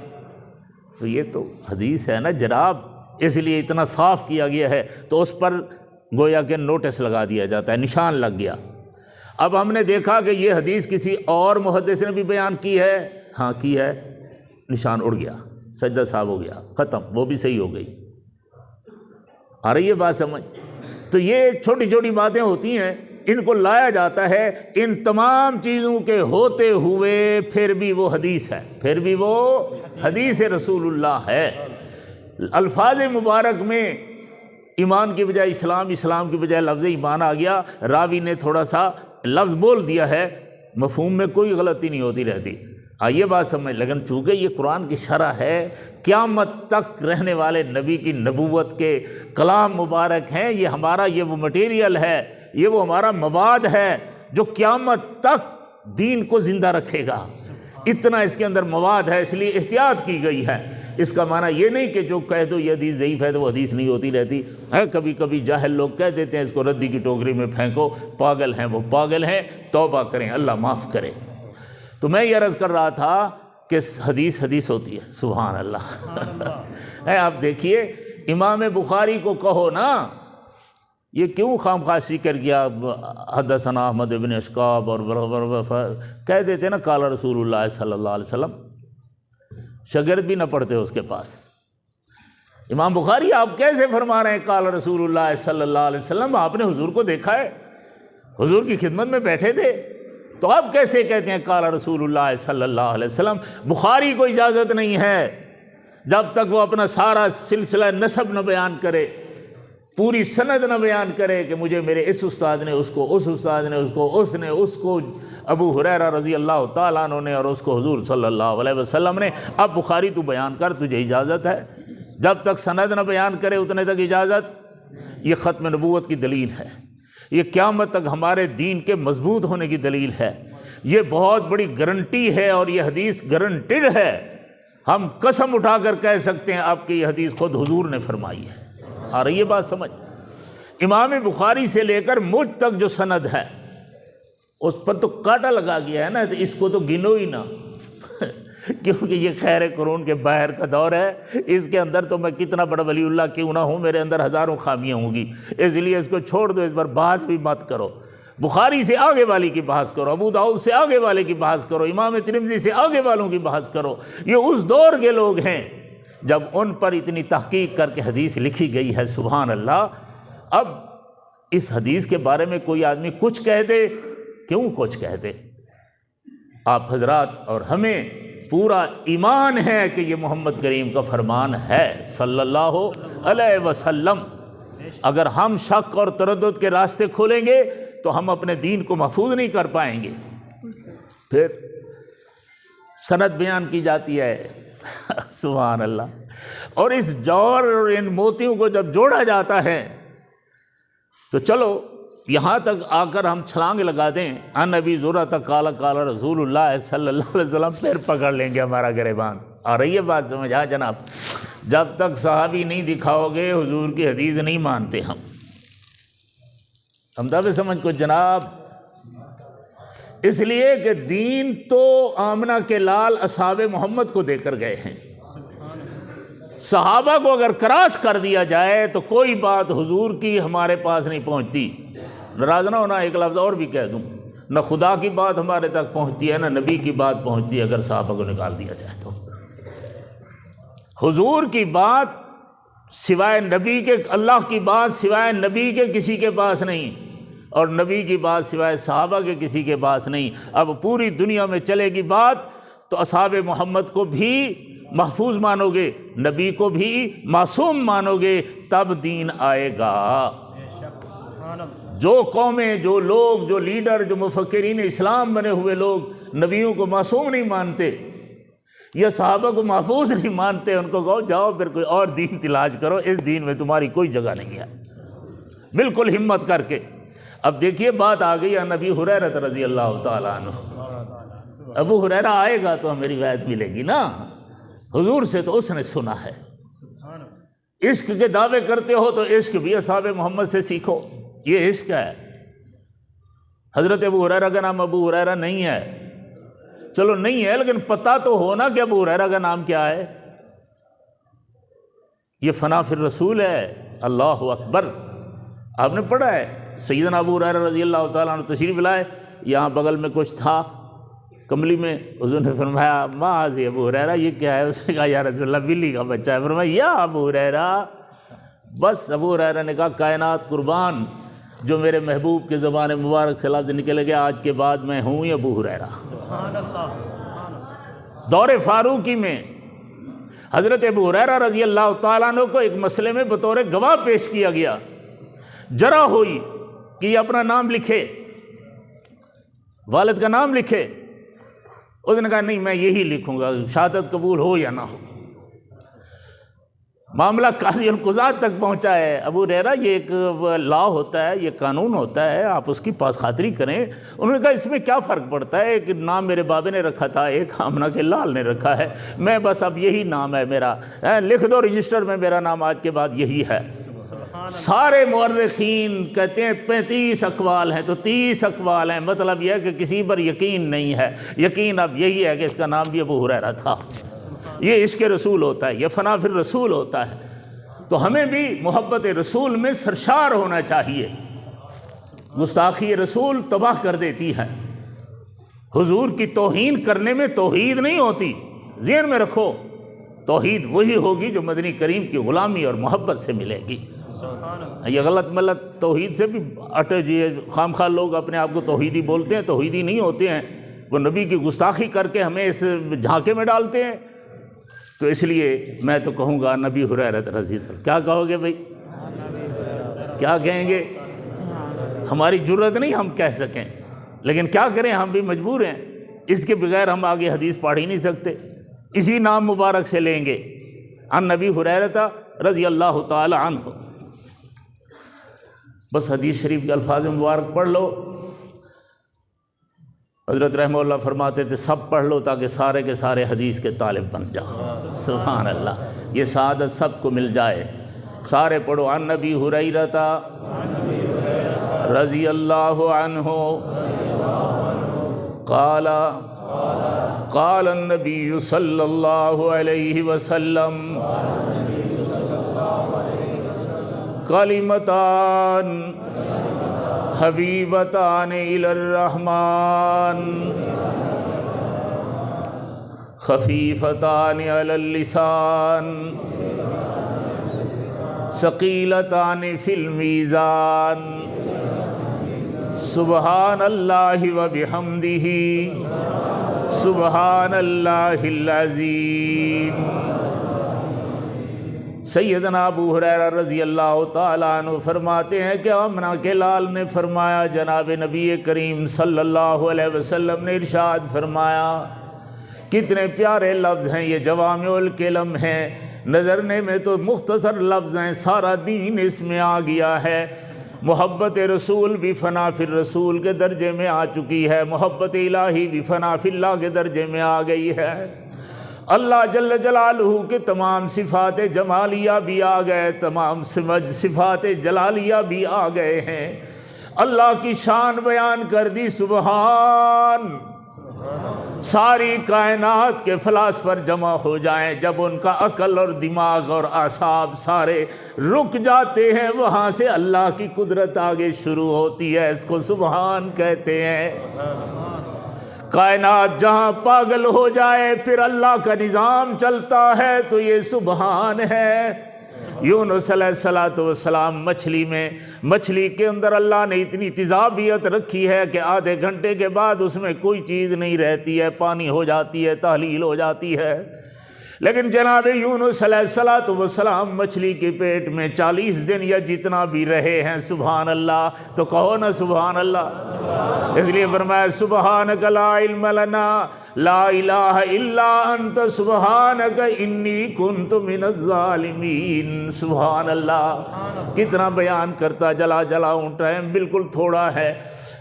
تو یہ تو حدیث ہے نا جناب، اس لیے اتنا صاف کیا گیا ہے، تو اس پر گویا کہ نوٹس لگا دیا جاتا ہے، نشان لگ گیا۔ اب ہم نے دیکھا کہ یہ حدیث کسی اور محدث نے بھی بیان کی ہے، ہاں کی ہے، نشان اڑ گیا، سجدہ صاحب ہو گیا، ختم، وہ بھی صحیح ہو گئی۔ آ رہی ہے بات سمجھ؟ تو یہ چھوٹی چھوٹی باتیں ہوتی ہیں، ان کو لایا جاتا ہے، ان تمام چیزوں کے ہوتے ہوئے پھر بھی وہ حدیث ہے، پھر بھی وہ حدیث رسول اللہ ہے۔ الفاظ مبارک میں ایمان کی بجائے اسلام، اسلام کی بجائے لفظ ایمان آ گیا، راوی نے تھوڑا سا لفظ بول دیا ہے، مفہوم میں کوئی غلطی نہیں ہوتی رہتی۔ آئیے بات سمجھ، لیکن چونکہ یہ قرآن کی شرح ہے، قیامت تک رہنے والے نبی کی نبوت کے کلام مبارک ہیں، یہ ہمارا یہ وہ مٹیریل ہے، یہ وہ ہمارا مواد ہے جو قیامت تک دین کو زندہ رکھے گا، اتنا اس کے اندر مواد ہے، اس لیے احتیاط کی گئی ہے۔ اس کا معنی یہ نہیں کہ جو کہہ دو یہ حدیث ضعیف ہے تو وہ حدیث نہیں ہوتی رہتی ہے۔ کبھی کبھی جاہل لوگ کہہ دیتے ہیں اس کو ردی کی ٹوکری میں پھینکو، پاگل ہیں وہ پاگل ہیں، توبہ کریں، اللہ معاف کرے۔ تو میں یہ عرض کر رہا تھا کہ حدیث حدیث ہوتی ہے، سبحان اللہ۔ آپ دیکھیے امام بخاری کو کہو نا، یہ کیوں خواہ ذکر کیا حدثنا احمد بن اشکاب اور کہہ دیتے نا قال رسول اللہ صلی اللہ علیہ وسلم، شاگرد بھی نہ پڑھتے اس کے پاس۔ امام بخاری آپ کیسے فرما رہے ہیں قال رسول اللہ صلی اللہ علیہ وسلم؟ آپ نے حضور کو دیکھا ہے، حضور کی خدمت میں بیٹھے تھے، تو آپ کیسے کہتے ہیں قال رسول اللہ صلی اللہ علیہ وسلم؟ بخاری کو اجازت نہیں ہے جب تک وہ اپنا سارا سلسلہ نسب نہ بیان کرے، پوری سند نہ بیان کرے کہ مجھے میرے اس استاد نے اس کو، اس استاد نے اس کو، اس نے اس کو، ابو ہریرہ رضی اللہ تعالیٰ عنہ نے اور اس کو حضور صلی اللہ علیہ وسلم نے۔ اب بخاری تو بیان کر، تجھے اجازت ہے، جب تک سند نہ بیان کرے اتنے تک اجازت۔ یہ ختم نبوت کی دلیل ہے، یہ قیامت تک ہمارے دین کے مضبوط ہونے کی دلیل ہے، یہ بہت بڑی گارنٹی ہے، اور یہ حدیث گارنٹیڈ ہے۔ ہم قسم اٹھا کر کہہ سکتے ہیں آپ کی یہ حدیث خود حضور نے فرمائی ہے۔ آ رہی ہے بات سمجھ؟ امام بخاری سے لے کر مجھ تک جو سند ہے اس پر تو کانٹا لگا گیا ہے نا، تو اس کو تو گنو ہی نہ، کیونکہ یہ خیر قرون کے باہر کا دور ہے، اس کے اندر تو میں کتنا بڑا ولی اللہ کیوں نہ ہوں، میرے اندر ہزاروں خامیاں ہوں گی، اس لیے اس کو چھوڑ دو، اس پر بحث بھی مت کرو۔ بخاری سے آگے والی کی بحث کرو، ابو داؤد سے آگے والے کی بحث کرو، امام ترمذی سے آگے والوں کی بحث کرو۔ یہ اس دور کے لوگ ہیں جب ان پر اتنی تحقیق کر کے حدیث لکھی گئی ہے، سبحان اللہ۔ اب اس حدیث کے بارے میں کوئی آدمی کچھ کہہ دے، کیوں کچھ کہہ دے؟ آپ حضرات اور ہمیں پورا ایمان ہے کہ یہ محمد کریم کا فرمان ہے صلی اللہ علیہ وسلم۔ اگر ہم شک اور تردد کے راستے کھولیں گے تو ہم اپنے دین کو محفوظ نہیں کر پائیں گے۔ پھر سند بیان کی جاتی ہے، سبحان اللہ۔ اور اس جوہر اور ان موتیوں کو جب جوڑا جاتا ہے تو چلو یہاں تک آ کر ہم چھلانگ لگا دیں، ان ابی ذرہ تک قال قال رسول اللہ صلی اللہ علیہ وسلم، پھر پکڑ لیں گے ہمارا گریبان۔ آ رہی ہے بات سمجھ؟ جناب جب تک صحابی نہیں دکھاؤ گے حضور کی حدیث نہیں مانتے ہم دعوے سمجھ کو جناب۔ اس لیے کہ دین تو آمنہ کے لال اصحاب محمد کو دے کر گئے ہیں، صحابہ کو اگر کراس کر دیا جائے تو کوئی بات حضور کی ہمارے پاس نہیں پہنچتی۔ ناراض نہ ہونا، ایک لفظ اور بھی کہہ دوں، نہ خدا کی بات ہمارے تک پہنچتی ہے، نہ نبی کی بات پہنچتی ہے اگر صحابہ کو نکال دیا جائے تو۔ حضور کی بات سوائے نبی کے، اللہ کی بات سوائے نبی کے کسی کے پاس نہیں، اور نبی کی بات سوائے صحابہ کے کسی کے پاس نہیں۔ اب پوری دنیا میں چلے گی بات تو اصحاب محمد کو بھی محفوظ مانو گے، نبی کو بھی معصوم مانو گے، تب دین آئے گا۔ جو قومیں، جو لوگ، جو لیڈر، جو مفکرین اسلام بنے ہوئے لوگ نبیوں کو معصوم نہیں مانتے یا صحابہ کو محفوظ نہیں مانتے، ان کو کہو جاؤ پھر کوئی اور دین تلاش کرو، اس دین میں تمہاری کوئی جگہ نہیں ہے، بالکل ہمت کر کے۔ اب دیکھیے بات آ گئی ہے نبی ہریرہ رضی اللہ تعالیٰ عنہ۔ ابو ہریرہ آئے گا تو ہمیں روایت ملے گی نا، حضور سے تو اس نے سنا ہے۔ عشق کے دعوے کرتے ہو تو عشق بھی اصحاب محمد سے سیکھو، یہ عشق ہے۔ حضرت ابو ہریرہ کا نام ابو ہریرہ نہیں ہے، چلو نہیں ہے لیکن پتہ تو ہونا کہ ابو ہریرہ کا نام کیا ہے۔ یہ فنا فی الرسول ہے، اللہ اکبر۔ آپ نے پڑھا ہے سیدنا ابو ہریرہ رضی اللہ تعالیٰ عنہ تشریف لائے، یہاں بغل میں کچھ تھا کملی میں، حضور نے فرمایا معاذ ابو ہریرہ، یہ کیا ہے؟ اس نے کہا یا رسول اللہ بلی کا بچہ ہے۔ فرمایا یا ابو ہریرہ، بس ابو ہریرہ نے کہا کائنات قربان، جو میرے محبوب کے زبان مبارک سے لفظ نکل گیا، آج کے بعد میں ہوں ابو ہریرہ۔ دور فاروقی میں حضرت ابو ہریرہ رضی اللہ تعالیٰ عنہ کو ایک مسئلے میں بطور گواہ پیش کیا گیا، جرح ہوئی کہ یہ اپنا نام لکھے، والد کا نام لکھے۔ اس نے کہا نہیں میں یہی لکھوں گا، شہادت قبول ہو یا نہ ہو۔ معاملہ قاضی القضات تک پہنچا ہے۔ ابو ہریرہ یہ ایک لا ہوتا ہے، یہ قانون ہوتا ہے، آپ اس کی پاس خاطری کریں۔ انہوں نے کہا اس میں کیا فرق پڑتا ہے، ایک نام میرے بابے نے رکھا تھا، ایک آمنہ کے لال نے رکھا ہے، میں بس اب یہی نام ہے میرا، لکھ دو رجسٹر میں میرا نام آج کے بعد یہی ہے۔ سارے مورخین کہتے ہیں 35 اقوال ہیں تو 30 اقوال ہیں، مطلب یہ ہے کہ کسی پر یقین نہیں ہے، یقین اب یہی ہے کہ اس کا نام بھی ابو ہریرہ تھا۔ یہ عشق رسول ہوتا ہے، یہ فنا فی الرسول ہوتا ہے۔ تو ہمیں بھی محبت رسول میں سرشار ہونا چاہیے۔ گستاخی رسول تباہ کر دیتی ہے، حضور کی توہین کرنے میں توحید نہیں ہوتی، ذہن میں رکھو، توحید وہی ہوگی جو مدنی کریم کی غلامی اور محبت سے ملے گی۔ یہ غلط ملت توحید سے بھی اٹے جی، خام خواہ لوگ اپنے آپ کو توحیدی بولتے ہیں، توحیدی نہیں ہوتے ہیں، وہ نبی کی گستاخی کر کے ہمیں اس جھانکے میں ڈالتے ہیں۔ تو اس لیے میں تو کہوں گا نبی ہریرہ رضی اللہ، کیا کہو گے بھائی؟ کیا کہیں گے؟ ہماری جرت نہیں ہم کہہ سکیں، لیکن کیا کریں، ہم بھی مجبور ہیں، اس کے بغیر ہم آگے حدیث پڑھ ہی نہیں سکتے، اسی نام مبارک سے لیں گے، عن نبی ہریرہ رضی اللہ تعالی عنہ۔ بس حدیث شریف کے الفاظ مبارک پڑھ لو۔ حضرت رحمہ اللہ فرماتے تھے سب پڑھ لو تاکہ سارے کے سارے حدیث کے طالب بن جاؤ۔ سبحان اللہ، یہ سعادت سب کو مل جائے۔ سارے پڑھو، عن نبی ہریرہ رضی اللہ عنہ قال قال النبی صلی اللہ علیہ وسلم کلمتان حبیبتان الی الرحمن خفیفتان علی اللسان ثقیلتان فی المیزان سبحان اللہ وبحمدہ سبحان اللہ العظیم۔ سیدنا ابو ہریرہ رضی اللہ تعالیٰ عنہ فرماتے ہیں کہ آمنہ کے لال نے فرمایا، جناب نبی کریم صلی اللہ علیہ وسلم نے ارشاد فرمایا کتنے پیارے لفظ ہیں، یہ جوامع الکلم ہیں، نظرنے میں تو مختصر لفظ ہیں، سارا دین اس میں آ گیا ہے۔ محبت رسول بھی فنا فی الرسول کے درجے میں آ چکی ہے، محبت الہی بھی فنا فی اللہ کے درجے میں آ گئی ہے۔ اللہ جل جلالہ کے تمام صفات جمالیہ بھی آ گئے، تمام صفات جلالیہ بھی آ گئے ہیں۔ اللہ کی شان بیان کر دی، سبحان۔ ساری کائنات کے فلاسفر جمع ہو جائیں، جب ان کا عقل اور دماغ اور اعصاب سارے رک جاتے ہیں، وہاں سے اللہ کی قدرت آگے شروع ہوتی ہے، اس کو سبحان کہتے ہیں۔ کائنات جہاں پاگل ہو جائے پھر اللہ کا نظام چلتا ہے تو یہ سبحان ہے۔ یونس علیہ السلام مچھلی کے اندر اللہ نے اتنی تیزابیت رکھی ہے کہ آدھے گھنٹے کے بعد اس میں کوئی چیز نہیں رہتی ہے، پانی ہو جاتی ہے، تحلیل ہو جاتی ہے۔ لیکن جناب یونس علیہ السلام مچھلی کے پیٹ میں 40 دن یا جتنا بھی رہے ہیں، سبحان اللہ، تو کہو نا سبحان اللہ۔ اس لیے فرمایا سبحانک لا علم لنا لا الہ الا انت سبحانک انی کنت من الظالمین۔ سبحان اللہ، کتنا بیان کرتا چلا ہوں، ٹائم بالکل تھوڑا ہے۔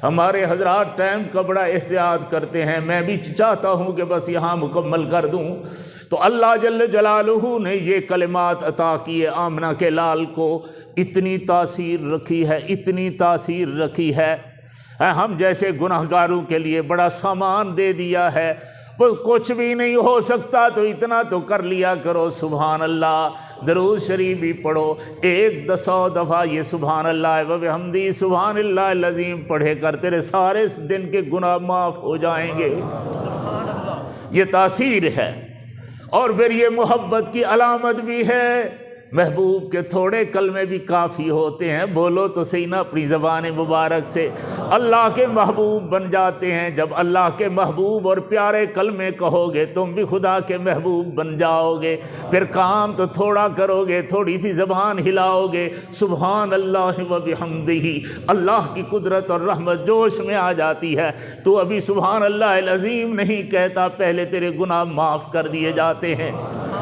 ہمارے حضرات ٹائم کا بڑا احتیاط کرتے ہیں، میں بھی چاہتا ہوں کہ بس یہاں مکمل کر دوں۔ تو اللہ جل جلالہ نے یہ کلمات عطا کیے آمنہ کے لال کو، اتنی تاثیر رکھی ہے، اتنی تاثیر رکھی ہے۔ ہم جیسے گناہگاروں کے لیے بڑا سامان دے دیا ہے، وہ کچھ بھی نہیں ہو سکتا تو اتنا تو کر لیا کرو، سبحان اللہ۔ درود شریف بھی پڑھو، 100 دفعہ یہ سبحان اللہ و بحمدہ سبحان اللہ العظیم پڑھے کر، تیرے سارے دن کے گناہ معاف ہو جائیں گے۔ یہ تاثیر ہے، اور پھر یہ محبت کی علامت بھی ہے۔ محبوب کے تھوڑے کلمے بھی کافی ہوتے ہیں، بولو تو صحیح نا اپنی زبان مبارک سے، اللہ کے محبوب بن جاتے ہیں۔ جب اللہ کے محبوب اور پیارے کلمے کہو گے تم بھی خدا کے محبوب بن جاؤ گے۔ پھر کام تو تھوڑا کرو گے، تھوڑی سی زبان ہلاؤ گے، سبحان اللہ و بحمدہ، اللہ کی قدرت اور رحمت جوش میں آ جاتی ہے۔ تو ابھی سبحان اللہ العظیم نہیں کہتا، پہلے تیرے گناہ معاف کر دیے جاتے ہیں۔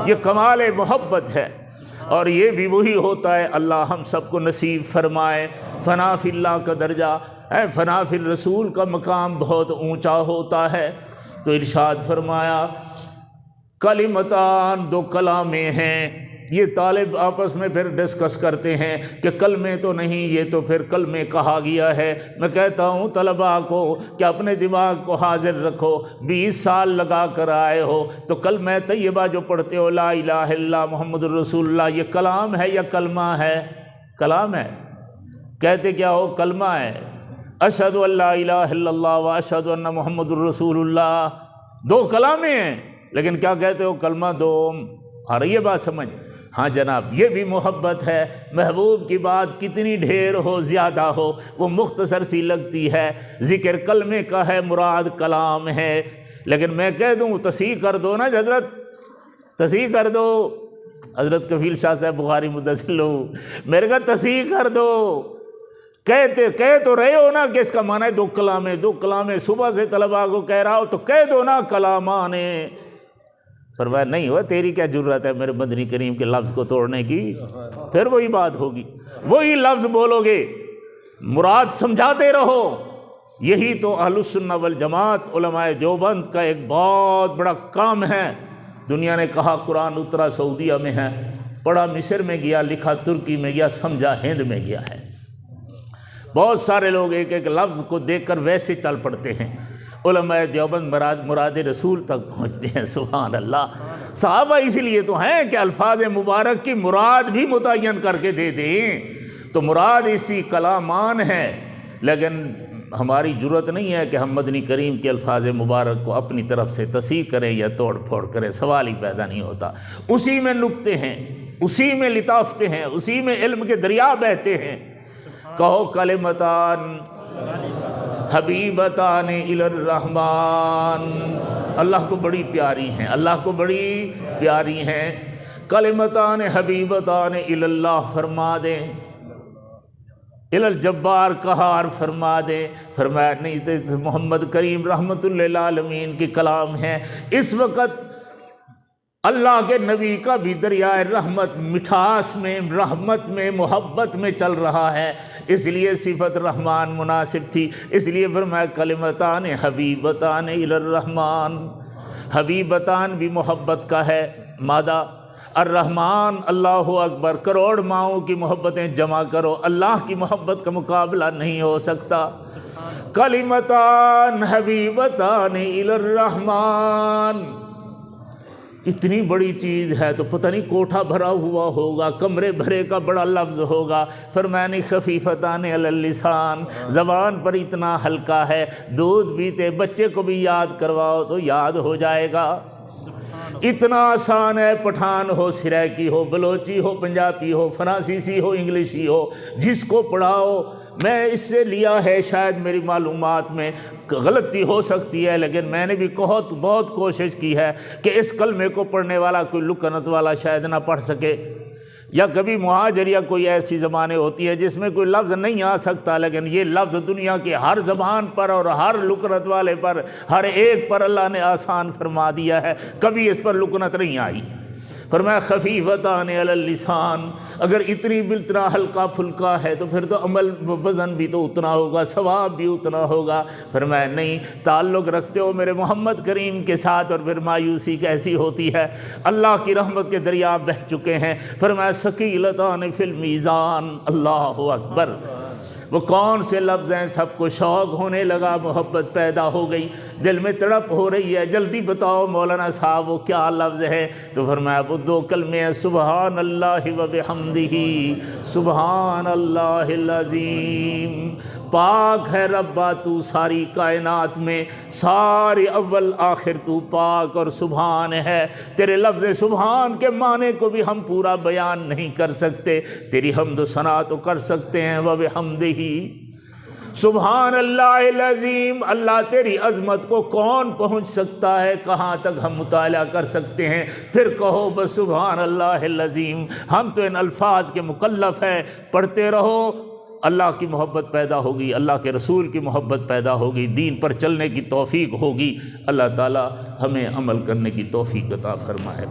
یہ کمال محبت ہے، اور یہ بھی وہی ہوتا ہے۔ اللہ ہم سب کو نصیب فرمائے فنا فی اللہ کا درجہ ہے، فنا فی الرسول کا مقام بہت اونچا ہوتا ہے۔ تو ارشاد فرمایا کلمتان، 2 کلامیں ہیں۔ یہ طالب آپس میں پھر ڈسکس کرتے ہیں کہ کلمے تو نہیں، یہ تو پھر کلمے کہا گیا ہے۔ میں کہتا ہوں طلباء کو کہ اپنے دماغ کو حاضر رکھو، 20 سال لگا کر آئے ہو تو کلمہ طیبہ جو پڑھتے ہو لا الہ الا اللہ محمد الرسول اللہ، یہ کلام ہے یا کلمہ ہے؟ کلام ہے۔ کہتے کیا ہو؟ کلمہ ہے۔ اشہد ان لا الہ الا اللہ و اشہد ان محمد الرسول اللہ، 2 کلامیں ہیں، لیکن کیا کہتے ہو؟ کلمہ 2۔ آ رہی ہے بات سمجھ؟ ہاں جناب، یہ بھی محبت ہے۔ محبوب کی بات کتنی ڈھیر ہو، زیادہ ہو، وہ مختصر سی لگتی ہے۔ ذکر کلمے کا ہے، مراد کلام ہے۔ لیکن میں کہہ دوں تصحیح کر دو نا حضرت، تصحیح کر دو۔ حضرت کفیل شاہ صاحب بخاری مدثر لو، میرے کا تصحیح کر دو۔ کہہ تو رہے ہو نا کہ اس کا معنی ہے 2 کلامیں، 2 کلامیں۔ صبح سے طلباء کو کہہ رہا ہو تو کہہ دو نا کلامانے۔ فرمایا نہیں ہوا، تیری کیا ضرورت ہے میرے مدنی کریم کے لفظ کو توڑنے کی؟ پھر وہی بات ہوگی، وہی لفظ بولو گے، مراد سمجھاتے رہو۔ یہی تو اہل السنہ والجماعت علماء دیوبند کا ایک بہت بڑا کام ہے۔ دنیا نے کہا قرآن اترا سعودیہ میں ہے، پڑھا مصر میں گیا، لکھا ترکی میں گیا، سمجھا ہند میں گیا ہے۔ بہت سارے لوگ ایک ایک لفظ کو دیکھ کر ویسے چل پڑتے ہیں، علماء دیوبند مراد رسول تک پہنچتے ہیں۔ سبحان اللہ، صحابہ اسی لیے تو ہیں کہ الفاظ مبارک کی مراد بھی متعین کر کے دے دیں۔ تو مراد اسی کلامان ہے، لیکن ہماری جرت نہیں ہے کہ ہم مدنی کریم کے الفاظ مبارک کو اپنی طرف سے تصحیح کریں یا توڑ پھوڑ کریں، سوال ہی پیدا نہیں ہوتا۔ اسی میں نکتے ہیں، اسی میں لطافتیں ہیں، اسی میں علم کے دریا بہتے ہیں۔ کہو کلمتان حبیبتان الی الرحمن، اللہ کو بڑی پیاری ہیں، اللہ کو بڑی پیاری ہیں۔ کلمتان حبیبتان الی اللہ فرما دیں، الجبار قہار فرما دیں۔ فرمایا نہیں تو محمد کریم رحمت للعالمین کی کلام ہے۔ اس وقت اللہ کے نبی کا بھی دریائے رحمت مٹھاس میں، رحمت میں، محبت میں چل رہا ہے، اس لیے صفت رحمان مناسب تھی۔ اس لیے فرمایا کلمتان حبیبتان الی الرحمن، حبیبتان بھی محبت کا ہے مادہ، الرحمن اللہ اکبر، کروڑ ماؤں کی محبتیں جمع کرو، اللہ کی محبت کا مقابلہ نہیں ہو سکتا۔ کلمتان حبیبتان الی الرحمن، اتنی بڑی چیز ہے تو پتہ نہیں کوٹھا بھرا ہوا ہوگا، کمرے بھرے کا بڑا لفظ ہوگا۔ فرمایا نہیں خفیفتان علی اللسان، زبان پر اتنا ہلکا ہے، دودھ پیتے بچے کو بھی یاد کرواؤ تو یاد ہو جائے گا، اتنا آسان ہے۔ پٹھان ہو، سریکی ہو، بلوچی ہو، پنجابی ہو، فرانسیسی ہو، انگلشی ہو، جس کو پڑھاؤ۔ میں اس سے لیا ہے، شاید میری معلومات میں غلطی ہو سکتی ہے، لیکن میں نے بھی بہت کوشش کی ہے کہ اس کلمے کو پڑھنے والا کوئی لکنت والا شاید نہ پڑھ سکے، یا کبھی مہاجر یا کوئی ایسی زبانیں ہوتی ہے جس میں کوئی لفظ نہیں آ سکتا، لیکن یہ لفظ دنیا کے ہر زبان پر اور ہر لکنت والے پر، ہر ایک پر اللہ نے آسان فرما دیا ہے، کبھی اس پر لکنت نہیں آئی۔ فرمایا خفیفتان علی اللسان، اگر اتنی بالترا ہلکا پھلکا ہے تو پھر تو عمل وزن بھی تو اتنا ہوگا، ثواب بھی اتنا ہوگا۔ فرمایا نہیں، تعلق رکھتے ہو میرے محمد کریم کے ساتھ، اور پھر مایوسی کیسی ہوتی ہے، اللہ کی رحمت کے دریا بہہ چکے ہیں۔ فرمایا ثقیلتان فی المیزان، اللہ اکبر۔ وہ کون سے لفظ ہیں؟ سب کو شوق ہونے لگا، محبت پیدا ہو گئی، دل میں تڑپ ہو رہی ہے، جلدی بتاؤ مولانا صاحب وہ کیا لفظ ہے؟ تو فرمایا وہ دو کلمے ہیں، سبحان اللہ و بحمدہ، سبحان اللہ العظیم۔ پاک ہے ربا تو ساری کائنات میں، سارے اول آخر تو پاک اور سبحان ہے۔ تیرے لفظ سبحان کے معنی کو بھی ہم پورا بیان نہیں کر سکتے، تیری حمد و ثنا تو کر سکتے ہیں، وبحمدہ سبحان اللہ العظیم۔ اللہ تیری عظمت کو کون پہنچ سکتا ہے، کہاں تک ہم مطالعہ کر سکتے ہیں؟ پھر کہو بس سبحان اللہ العظیم۔ ہم تو ان الفاظ کے مکلف ہیں، پڑھتے رہو، اللہ کی محبت پیدا ہوگی، اللہ کے رسول کی محبت پیدا ہوگی، دین پر چلنے کی توفیق ہوگی۔ اللہ تعالی ہمیں عمل کرنے کی توفیق عطا فرمائے۔